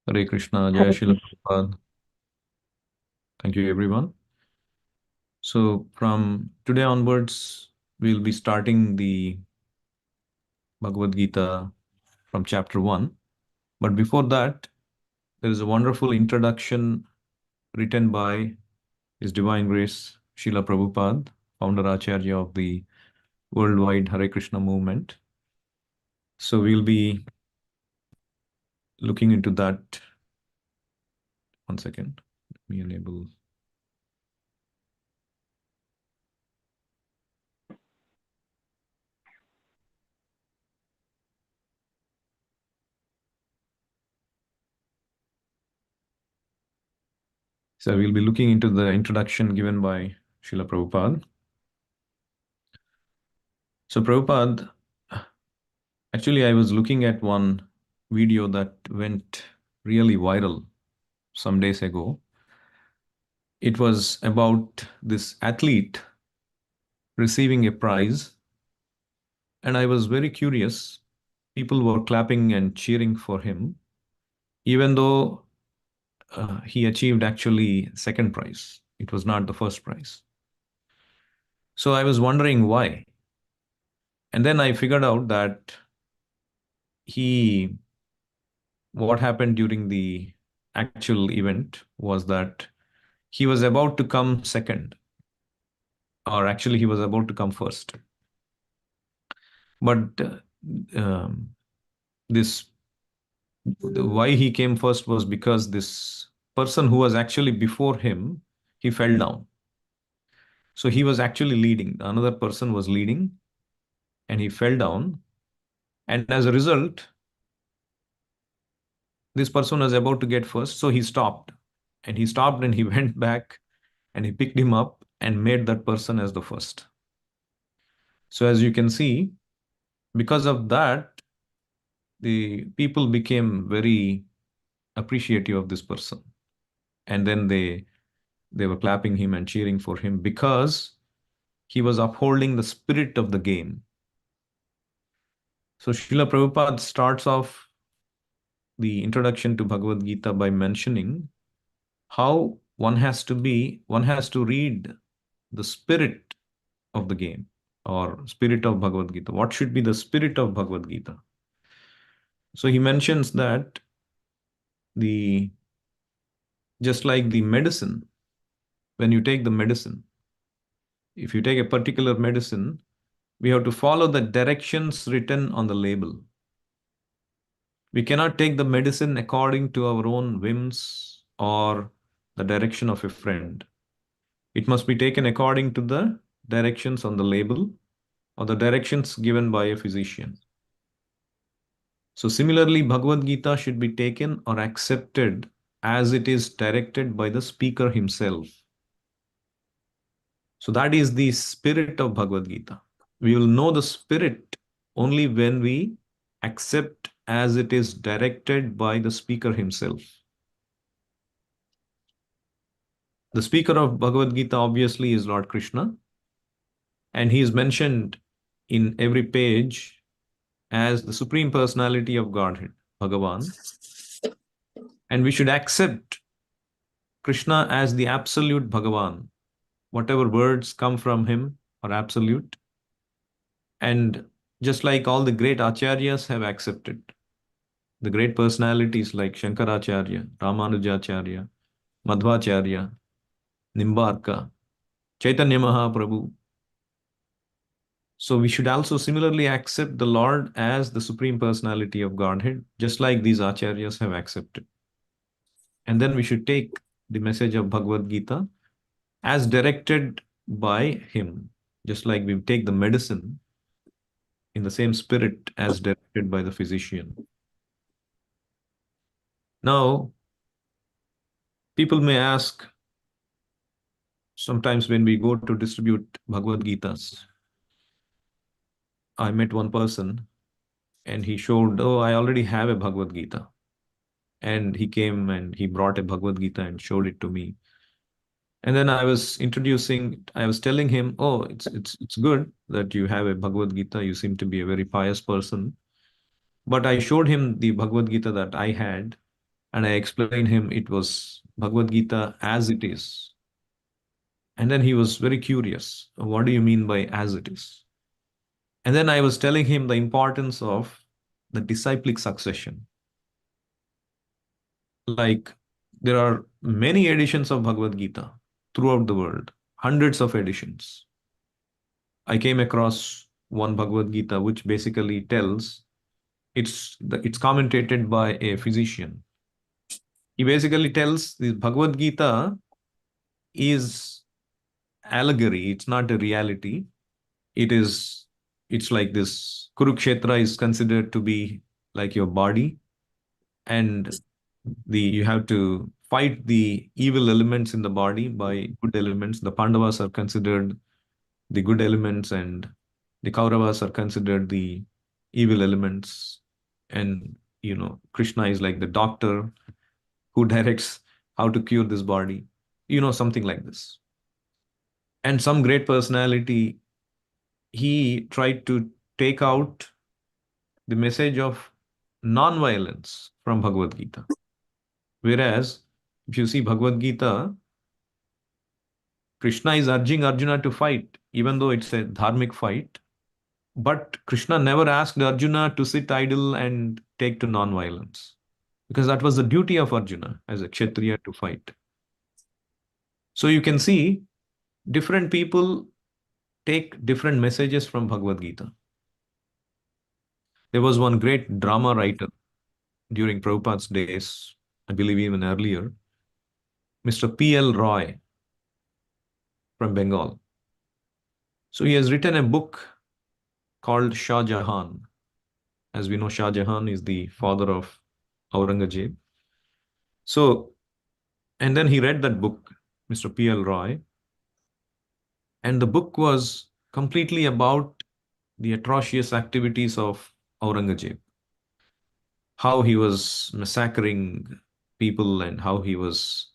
Hare Krishna, Jai Hare Srila Krishna. Prabhupada. Thank you, everyone. So, from today onwards, we'll be starting the Bhagavad Gita from chapter 1. But before that, there is a wonderful introduction written by His Divine Grace Srila Prabhupada, founder Acharya of the worldwide Hare Krishna movement. So, we'll be looking into that. One second. Let me enable. So, we'll be looking into the introduction given by Srila Prabhupada. So, Prabhupada, actually, I was looking at one video that went really viral some days ago. It was about this athlete receiving a prize, and I was very curious. People were clapping and cheering for him, even though he achieved actually second prize. It was not the first prize. So I was wondering why. And then I figured out that he what happened during the actual event was that he was about to come second, or actually, he was about to come first. But this why he came first was because this person who was actually before him, he fell down. So he was actually leading. Another person was leading, and he fell down. And as a result, this person was about to get first, so he stopped. And he stopped and he went back and he picked him up and made that person as the first. So as you can see, because of that, the people became very appreciative of this person. And then they were clapping him and cheering for him because he was upholding the spirit of the game. So Srila Prabhupada starts off the introduction to Bhagavad Gita by mentioning how one has to read the spirit of the game, or spirit of Bhagavad Gita. What should be the spirit of Bhagavad Gita? So he mentions that the just like the medicine, when you take the medicine, if you take a particular medicine, we have to follow the directions written on the label. We cannot take the medicine according to our own whims or the direction of a friend. It must be taken according to the directions on the label or the directions given by a physician. So, similarly, Bhagavad Gita should be taken or accepted as it is directed by the speaker himself. So, that is the spirit of Bhagavad Gita. We will know the spirit only when we accept as it is directed by the speaker himself. The speaker of Bhagavad Gita obviously is Lord Krishna, and he is mentioned in every page as the Supreme Personality of Godhead, Bhagavan. And we should accept Krishna as the absolute Bhagavan. Whatever words come from him are absolute. And just like all the great acharyas have accepted, the great personalities like Shankaracharya, Ramanujacharya, Madhvacharya, Nimbarka, Chaitanya Mahaprabhu. So we should also similarly accept the Lord as the Supreme Personality of Godhead, just like these acharyas have accepted. And then we should take the message of Bhagavad Gita as directed by him, just like we take the medicine in the same spirit as directed by the physician. Now, people may ask, sometimes when we go to distribute Bhagavad Gitas, I met one person and he showed, oh, I already have a Bhagavad Gita. And he came and he brought a Bhagavad Gita and showed it to me. And then I was telling him, oh, it's good that you have a Bhagavad Gita. You seem to be a very pious person. But I showed him the Bhagavad Gita that I had, And I explained him it was Bhagavad Gita as it is. And then he was very curious. What do you mean by as it is? And then I was telling him the importance of the disciplic succession. Like there are many editions of Bhagavad Gita throughout the world, hundreds of editions. I came across one Bhagavad Gita which basically tells it's commentated by a physician. He basically tells the Bhagavad Gita is allegory, it's not a reality. It is it's like this Kurukshetra is considered to be like your body, and the you have to fight the evil elements in the body by good elements. The Pandavas are considered the good elements, and the Kauravas are considered the evil elements. And Krishna is like the doctor who directs how to cure this body, something like this. And some great personality, he tried to take out the message of non-violence from Bhagavad Gita. Whereas, if you see Bhagavad Gita, Krishna is urging Arjuna to fight, even though it's a dharmic fight. But Krishna never asked Arjuna to sit idle and take to non-violence, because that was the duty of Arjuna as a Kshatriya to fight. So you can see different people take different messages from Bhagavad Gita. There was one great drama writer during Prabhupada's days, I believe even earlier, Mr. P.L. Roy from Bengal. So he has written a book called Shah Jahan. As we know, Shah Jahan is the father of Aurangzeb. So, and then he read that book, Mr. P.L. Roy, and the book was completely about the atrocious activities of Aurangzeb, how he was massacring people and how he was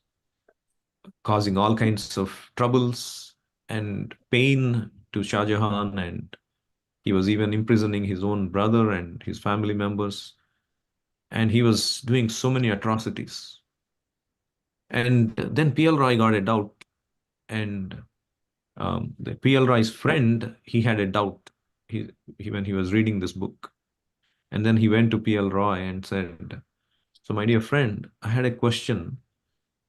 causing all kinds of troubles and pain to Shah Jahan, and he was even imprisoning his own brother and his family members, and he was doing so many atrocities. And then P.L. Roy got a doubt, and the P.L. Roy's friend, he had a doubt when he was reading this book. And then he went to P.L. Roy and said, "So, my dear friend, I had a question.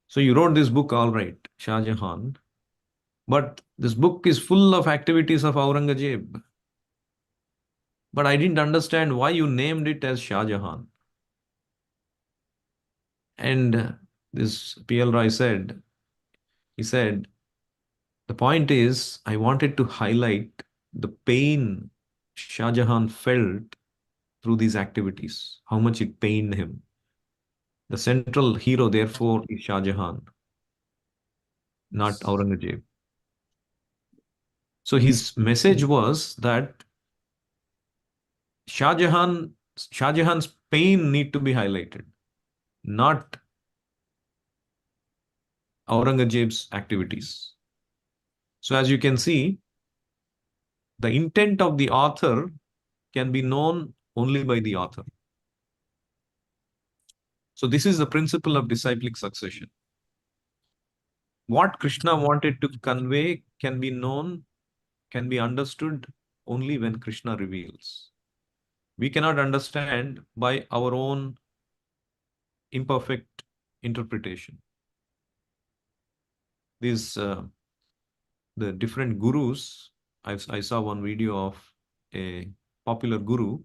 So, you wrote this book, all right, Shah Jahan, but this book is full of activities of Aurangzeb. But I didn't understand why you named it as Shah Jahan." And this P.L. Roy said, he said, "The point is, I wanted to highlight the pain Shah Jahan felt through these activities, how much it pained him. The central hero, therefore, is Shah Jahan, not Aurangzeb." So his message was that Shah Jahan's pain need to be highlighted, not Aurangzeb's activities. So as you can see, the intent of the author can be known only by the author. So this is the principle of disciplic succession. What Krishna wanted to convey can be known, can be understood only when Krishna reveals. We cannot understand by our own imperfect interpretation. These the different gurus. I saw one video of a popular guru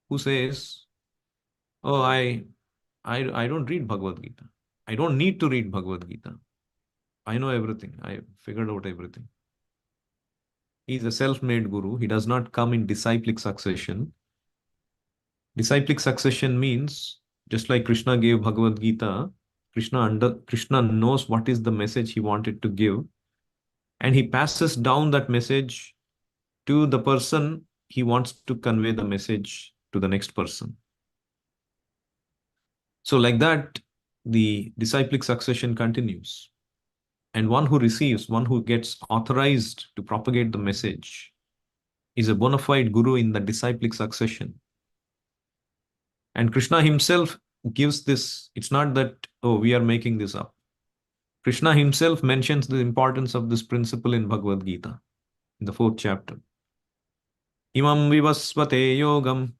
who says, "Oh, I don't read Bhagavad Gita. I don't need to read Bhagavad Gita. I know everything. I figured out everything." He's a self-made guru. He does not come in disciplic succession. Disciplic succession means, just like Krishna gave Bhagavad Gita, Krishna knows what is the message he wanted to give, and he passes down that message to the person he wants to convey the message to the next person. So like that, the disciplic succession continues. And one who receives, one who gets authorized to propagate the message is a bona fide guru in the disciplic succession. And Krishna himself gives this, it's not that, oh, we are making this up. Krishna himself mentions the importance of this principle in Bhagavad Gita, in the fourth chapter. Imam vivasvate yogam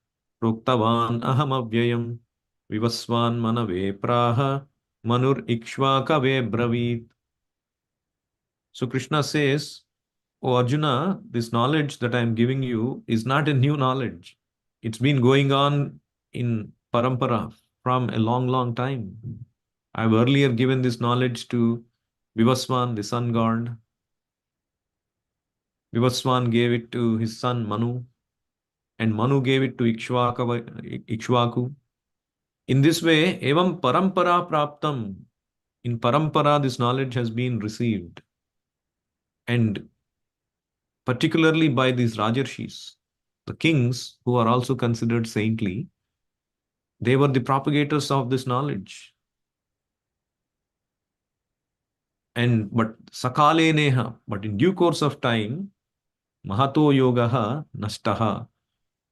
proktavan aham avyayam vivasvan manave praha manur ikshvakave bravit. So Krishna says, oh Arjuna, this knowledge that I am giving you is not a new knowledge. It's been going on in parampara from a long, long time. I've earlier given this knowledge to Vivaswan, the sun god. Vivaswan gave it to his son Manu, and Manu gave it to Ikshvaku. In this way, evam parampara praptam. In parampara, this knowledge has been received, and particularly by these Rajarshis, the kings who are also considered saintly, they were the propagators of this knowledge. And but sakale neha, but in due course of time, mahato yogaha nashtaha.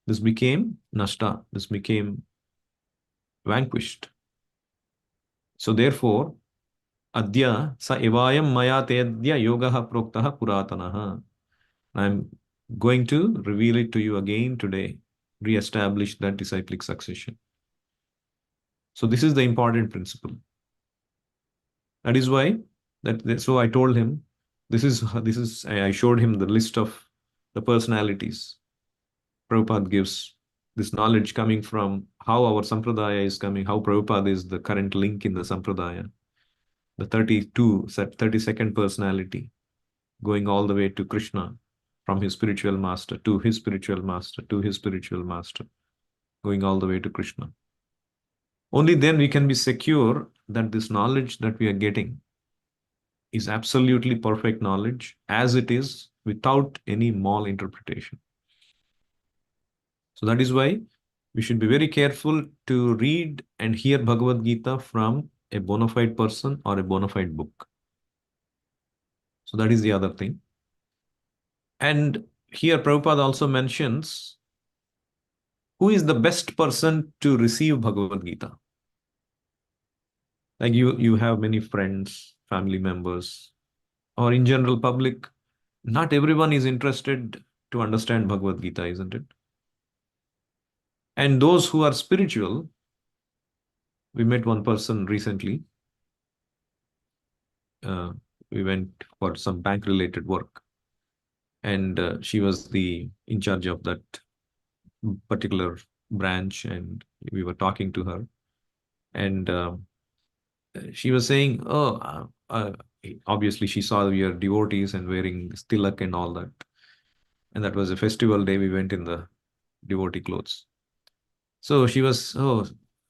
This became nashta. This became vanquished. So therefore, adya sa evayam maya tedya yogaha proktaha puratanaha. I'm going to reveal it to you again today, re-establish that disciplic succession. So this is the important principle. That is why so I told him this is I showed him the list of the personalities Prabhupada gives, this knowledge coming from how our sampradaya is coming, how Prabhupada is the current link in the sampradaya, the 32nd personality going all the way to Krishna, from his spiritual master to his spiritual master to his spiritual master, going all the way to Krishna. Only then we can be secure that this knowledge that we are getting is absolutely perfect knowledge as it is, without any mal interpretation. So that is why we should be very careful to read and hear Bhagavad Gita from a bona fide person or a bona fide book. So that is the other thing. And here Prabhupada also mentions who is the best person to receive Bhagavad Gita. Like you have many friends, family members, or in general public. Not everyone is interested to understand Bhagavad Gita, isn't it? And those who are spiritual, we met one person recently. Uh, we went for some bank related work, and she was the in charge of that particular branch, and we were talking to her, and she was saying, oh, obviously she saw we are devotees and wearing tilak and all that, and that was a festival day. We went in the devotee clothes. So she was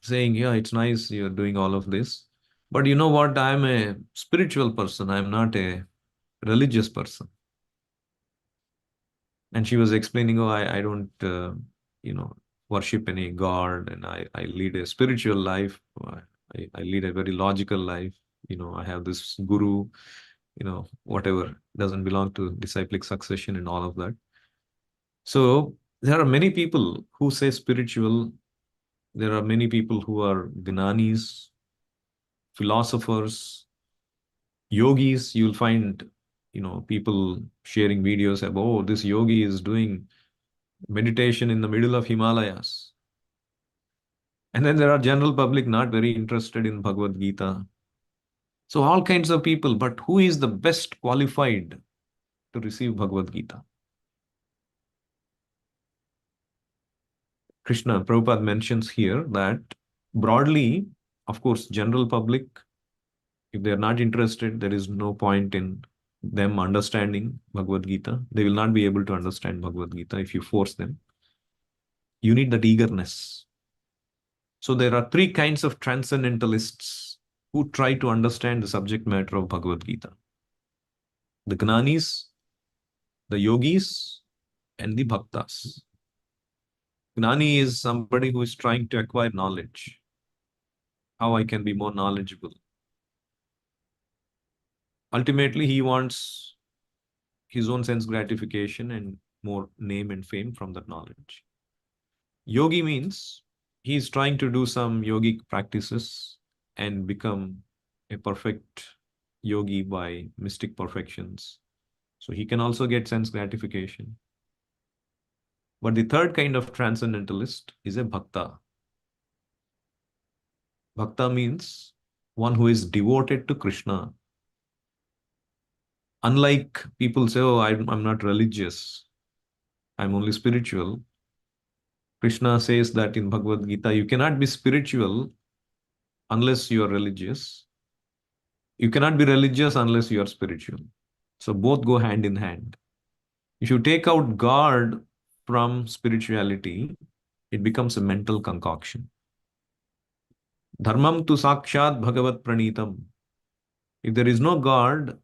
saying, yeah, it's nice you're doing all of this, but you know what, I'm a spiritual person, I'm not a religious person. And she was explaining, oh, I don't you know worship any god, and I lead a spiritual life. I lead a very logical life. I have this guru, whatever doesn't belong to disciplic succession and all of that. So there are many people who say spiritual. There are many people who are gnanis, philosophers, yogis. You'll find, people sharing videos about, oh, this yogi is doing meditation in the middle of Himalayas. And then there are general public not very interested in Bhagavad Gita. So all kinds of people, but who is the best qualified to receive Bhagavad Gita? Prabhupada mentions here that broadly, of course, general public, if they are not interested, there is no point in them understanding Bhagavad Gita. They will not be able to understand Bhagavad Gita if you force them. You need that eagerness. So there are three kinds of transcendentalists who try to understand the subject matter of Bhagavad Gita: the Gnanis, the Yogis, and the Bhaktas. Gnani is somebody who is trying to acquire knowledge. How I can be more knowledgeable. Ultimately, he wants his own sense gratification and more name and fame from that knowledge. Yogi means he's trying to do some yogic practices and become a perfect yogi by mystic perfections. So he can also get sense gratification. But the third kind of transcendentalist is a bhakta. Bhakta means one who is devoted to Krishna. Unlike people say, oh, I'm not religious, I'm only spiritual. Krishna says that in Bhagavad Gita, you cannot be spiritual unless you are religious. You cannot be religious unless you are spiritual. So both go hand in hand. If you take out God from spirituality, it becomes a mental concoction. Dharmam tu sakshat bhagavat pranitam. If there is no God,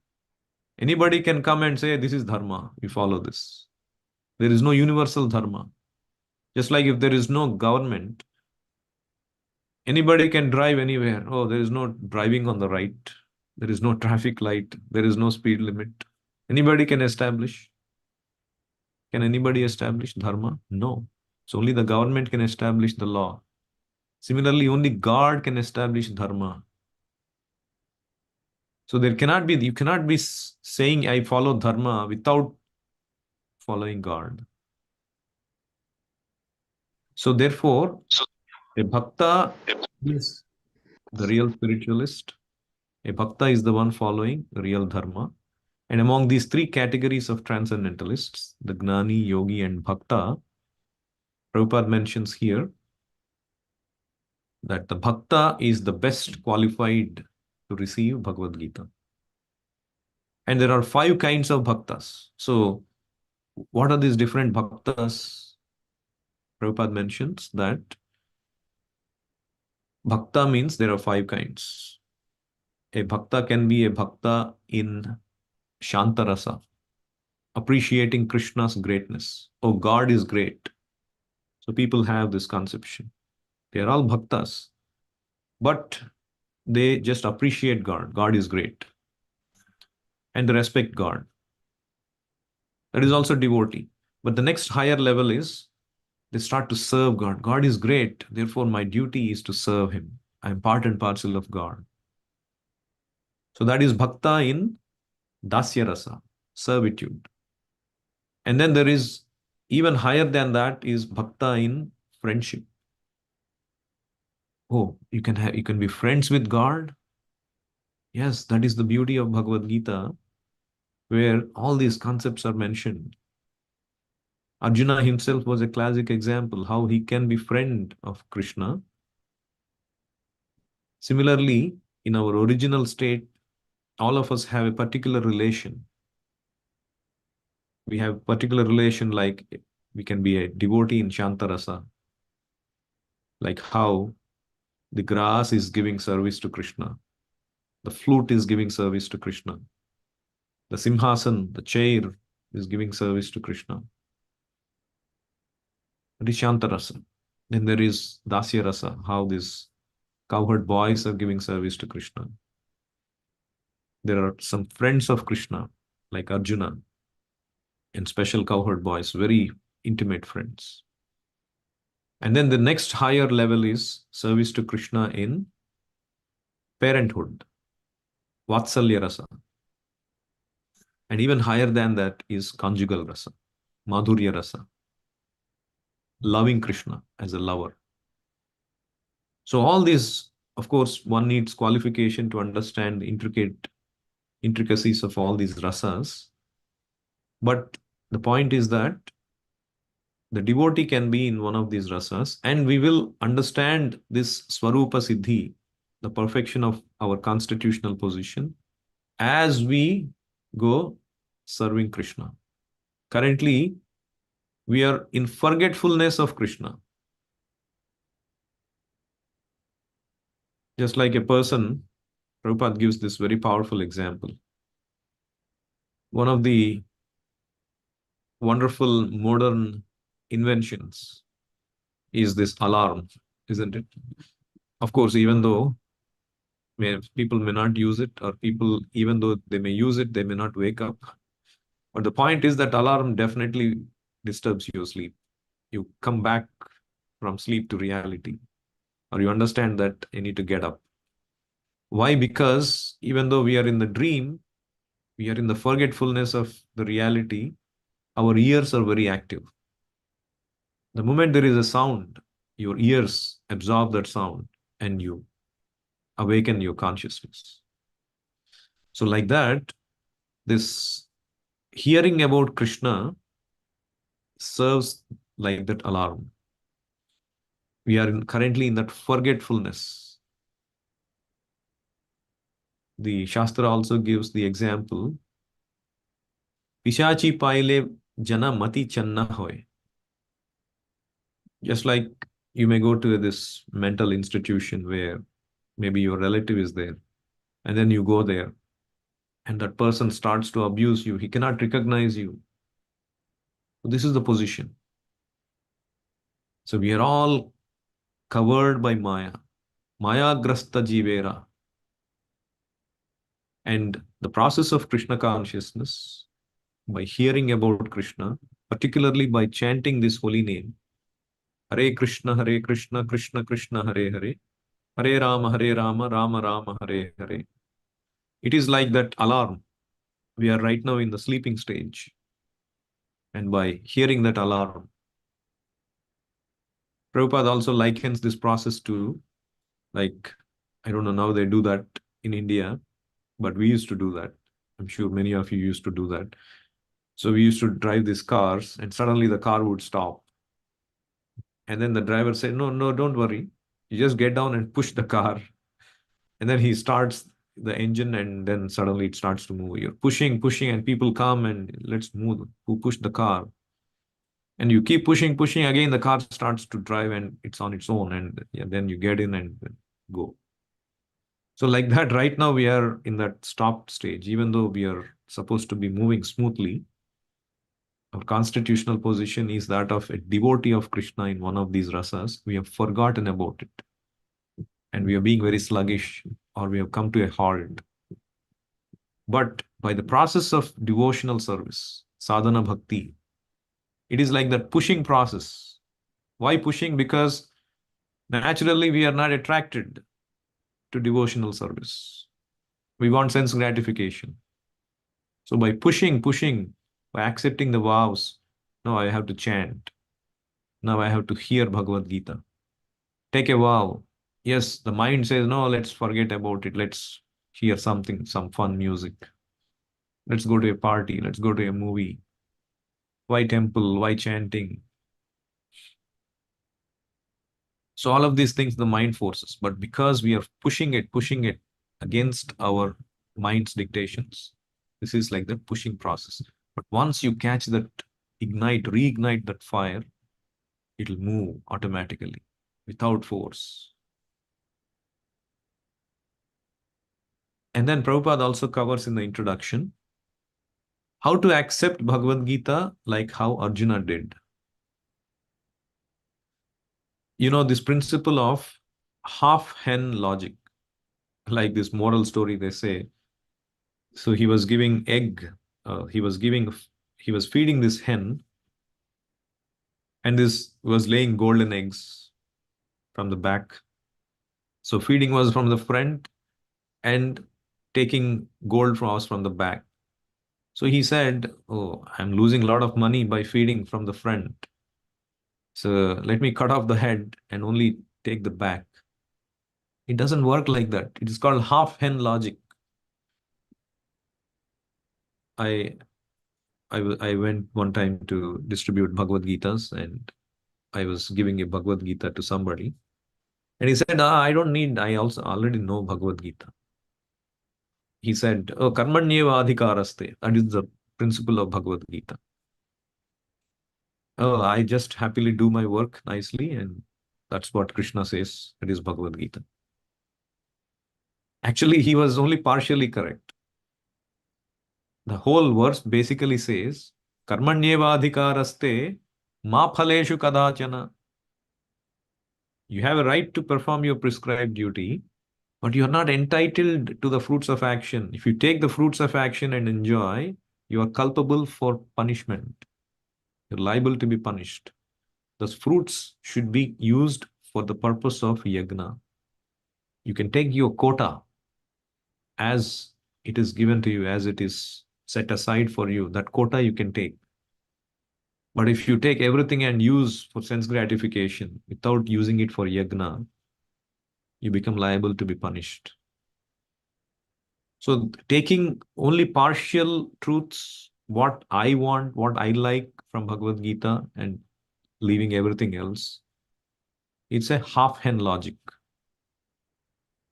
anybody can come and say, this is dharma, we follow this. There is no universal dharma. Just like if there is no government, anybody can drive anywhere. Oh, there is no driving on the right. There is no traffic light. There is no speed limit. Anybody can establish. Can anybody establish dharma? No. So only the government can establish the law. Similarly, only God can establish dharma. So you cannot be saying I follow dharma without following God. So therefore, a bhakta is the real spiritualist. A bhakta is the one following real dharma. And among these three categories of transcendentalists, the Gnani, Yogi, and Bhakta, Prabhupada mentions here that the Bhakta is the best qualified to receive Bhagavad Gita. And there are 5 kinds of Bhaktas. So, what are these different Bhaktas? Prabhupada mentions that Bhakta means there are 5 kinds. A Bhakta can be a Bhakta in Shantarasa, appreciating Krishna's greatness. Oh, God is great. So people have this conception. They are all bhaktas, but they just appreciate God. God is great. And they respect God. That is also devotee. But the next higher level is they start to serve God. God is great. Therefore, my duty is to serve him. I am part and parcel of God. So that is bhakta in dasya rasa, servitude. And then there is even higher than that is bhakta in friendship. Oh, you can be friends with God. Yes, that is the beauty of Bhagavad Gita, where all these concepts are mentioned. Arjuna himself was a classic example how he can be friend of Krishna. Similarly, in our original state, all of us have a particular relation. We have particular relation like we can be a devotee in Shantarasa, like how the grass is giving service to Krishna, the flute is giving service to Krishna, the simhasan, the chair is giving service to Krishna. That is Shantarasa. Then there is Dasya Rasa, how these cowherd boys are giving service to Krishna. There are some friends of Krishna, like Arjuna, and special cowherd boys, very intimate friends. And then the next higher level is service to Krishna in parenthood, Vatsalya Rasa. And even higher than that is conjugal Rasa, Madhurya Rasa, loving Krishna as a lover. So all these, of course, one needs qualification to understand the intricacies of all these rasas. But the point is that the devotee can be in one of these rasas, and we will understand this Swarupa Siddhi, the perfection of our constitutional position, as we go serving Krishna. Currently, we are in forgetfulness of Krishna. Just like a person, Prabhupada gives this very powerful example. One of the wonderful modern inventions is this alarm, isn't it? Of course, even though people may not use it, or people, even though they may use it, they may not wake up. But the point is that alarm definitely disturbs your sleep. You come back from sleep to reality, or you understand that you need to get up. Why? Because even though we are in the dream, we are in the forgetfulness of the reality, our ears are very active. The moment there is a sound, your ears absorb that sound and you awaken your consciousness. So, like that, this hearing about Krishna serves like that alarm. We are currently in that forgetfulness. The Shastra also gives the example Pishachi paile jana mati channa hoy. Just like you may go to this mental institution where maybe your relative is there, and then you go there, and that person starts to abuse you. He cannot recognize you. So this is the position. So we are all covered by Maya, Maya grasta jivera. And the process of Krishna consciousness, by hearing about Krishna, particularly by chanting this holy name, Hare Krishna, Krishna Krishna, Hare Hare, Hare Rama, Rama Rama, Hare Hare. It is like that alarm. We are right now in the sleeping stage. And by hearing that alarm, Prabhupada also likens this process to, like, I don't know, now they do that in India, but we used to do that. I'm sure many of you used to do that. So we used to drive these cars, and suddenly the car would stop. And then the driver said, no, no, don't worry. You just get down and push the car. And then he starts the engine, and then suddenly it starts to move. You're pushing, pushing, and people come and let's move, who push the car. And you keep pushing, pushing, again, the car starts to drive and it's on its own. And yeah, then you get in and go. So, like that, right now we are in that stopped stage. Even though we are supposed to be moving smoothly, our constitutional position is that of a devotee of Krishna in one of these rasas. We have forgotten about it. And we are being very sluggish, or we have come to a halt. But by the process of devotional service, sadhana bhakti, it is like that pushing process. Why pushing? Because naturally we are not attracted to devotional service. We want sense gratification. So by pushing, pushing, by accepting the vows, now I have to chant. Now I have to hear Bhagavad Gita. Take a vow. Yes, the mind says, no, let's forget about it. Let's hear something, some fun music. Let's go to a party. Let's go to a movie. Why temple? Why chanting? So all of these things, the mind forces. But because we are pushing it against our mind's dictations, this is like the pushing process. But once you catch that, reignite that fire, it'll move automatically without force. And then Prabhupada also covers in the introduction how to accept Bhagavad Gita like how Arjuna did. You know, this principle of half hen logic, like this moral story they say. So he was giving egg, he was feeding this hen, and this was laying golden eggs from the back. So feeding was from the front and taking gold from us from the back. So he said, oh, I'm losing a lot of money by feeding from the front. So let me cut off the head and only take the back. It doesn't work like that. It is called half hen logic. I I went one time to distribute Bhagavad Gitas, and I was giving a Bhagavad Gita to somebody. And he said, I don't need, I also already know Bhagavad Gita. He said, oh, karmanyeva adhikaraste. That is the principle of Bhagavad Gita. Oh, I just happily do my work nicely, and that's what Krishna says. It is Bhagavad Gita. Actually, he was only partially correct. The whole verse basically says, karmanyeva adhikaraste ma phaleshu kadachana. You have a right to perform your prescribed duty, but you are not entitled to the fruits of action. If you take the fruits of action and enjoy, you are culpable for punishment. You're liable to be punished. The fruits should be used for the purpose of yagna. You can take your quota as it is given to you, as it is set aside for you. That quota you can take. But if you take everything and use for sense gratification without using it for yagna, you become liable to be punished. So taking only partial truths, what I want, what I like from Bhagavad Gita, and leaving everything else, it's a half-hand logic,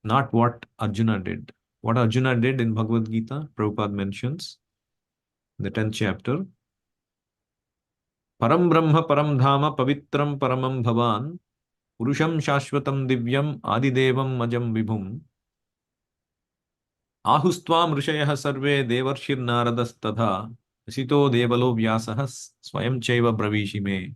not what Arjuna did. What Arjuna did in Bhagavad Gita, Prabhupada mentions in the 10th chapter, Param Brahma Param Dhama Pavitram Paramam Bhavan Purusham Shashvatam Divyam Adidevam Majam Vibhum Ahustvam Rishayah Sarve Devarshir Naradastadha Sito Devalo Vyasah Swayam Chaiva Bravishime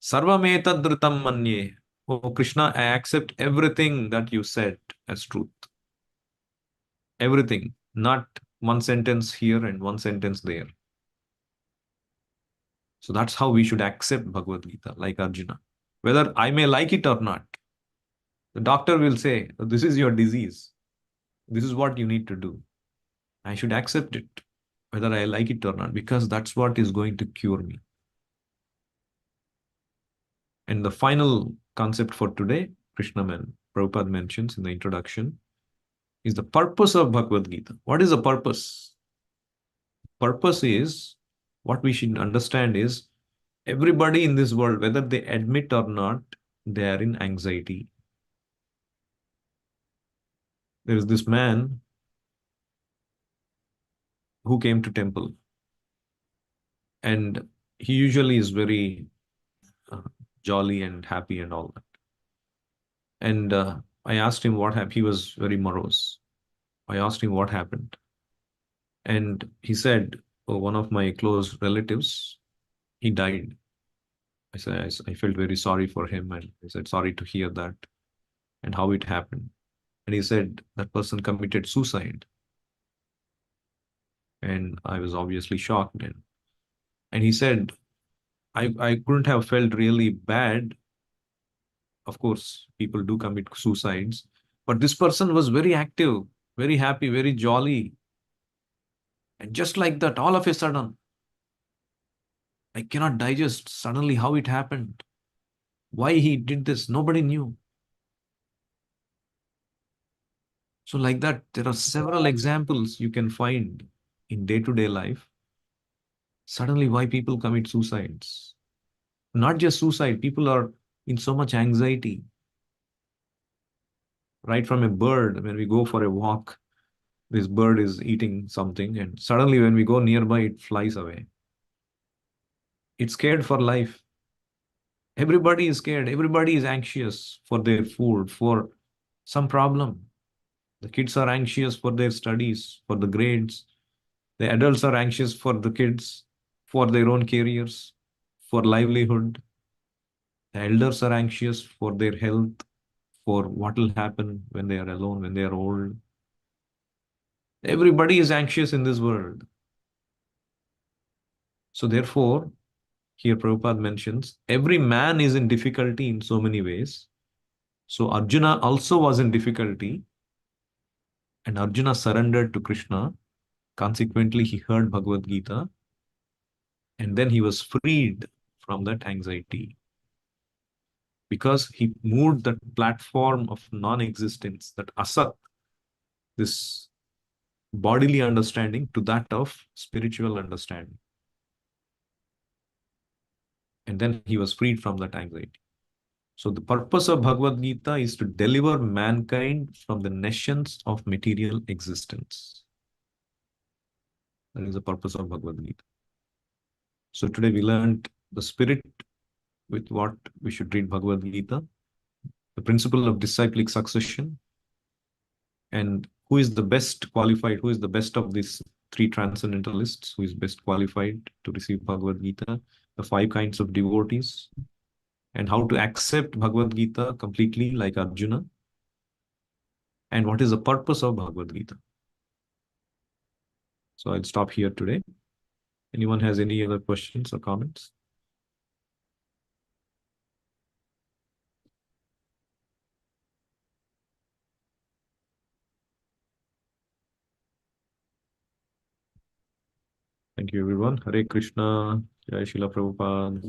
Sarvametadritam Manye. Oh Krishna, I accept everything that you said as truth. Everything, not one sentence here and one sentence there. So that's how we should accept Bhagavad Gita, like Arjuna. Whether I may like it or not, the doctor will say, this is your disease. This is what you need to do. I should accept it, whether I like it or not, because that's what is going to cure me. And the final concept for today, Prabhupada mentions in the introduction, is the purpose of Bhagavad Gita. What is the purpose? Purpose is, what we should understand is, everybody in this world, whether they admit or not, they are in anxiety. There is this man who came to temple, and he usually is very jolly and happy and all that. And I asked him what happened. He was very morose. I asked him what happened. And he said, oh, one of my close relatives, he died. I said, I felt very sorry for him. And I said, sorry to hear that and how it happened. And he said, that person committed suicide. And I was obviously shocked. And he said, I couldn't have felt really bad. Of course, people do commit suicides. But this person was very active, very happy, very jolly. And just like that, all of a sudden, I cannot digest suddenly how it happened. Why he did this, nobody knew. So like that, there are several examples you can find in day-to-day life. Suddenly, why people commit suicides? Not just suicide, people are in so much anxiety. Right from a bird, when we go for a walk, this bird is eating something, and suddenly when we go nearby, it flies away. It's scared for life. Everybody is scared. Everybody is anxious for their food, for some problem. The kids are anxious for their studies, for the grades. The adults are anxious for the kids, for their own careers, for livelihood. The elders are anxious for their health, for what will happen when they are alone, when they are old. Everybody is anxious in this world. So therefore, here Prabhupada mentions, every man is in difficulty in so many ways. So Arjuna also was in difficulty, and Arjuna surrendered to Krishna. Consequently, he heard Bhagavad Gita, and then he was freed from that anxiety because he moved that platform of non-existence, that asat, this bodily understanding, to that of spiritual understanding. And then he was freed from that anxiety. So the purpose of Bhagavad Gita is to deliver mankind from the nations of material existence. That is the purpose of Bhagavad Gita. So today we learned the spirit with what we should read Bhagavad Gita, the principle of disciplic succession, and who is the best qualified, who is the best of these three transcendentalists, who is best qualified to receive Bhagavad Gita, the 5 kinds of devotees, and how to accept Bhagavad Gita completely like Arjuna, and what is the purpose of Bhagavad Gita. So I'll stop here today. Anyone has any other questions or comments? Thank you, everyone. Hare Krishna. Jai Shila Prabhupada.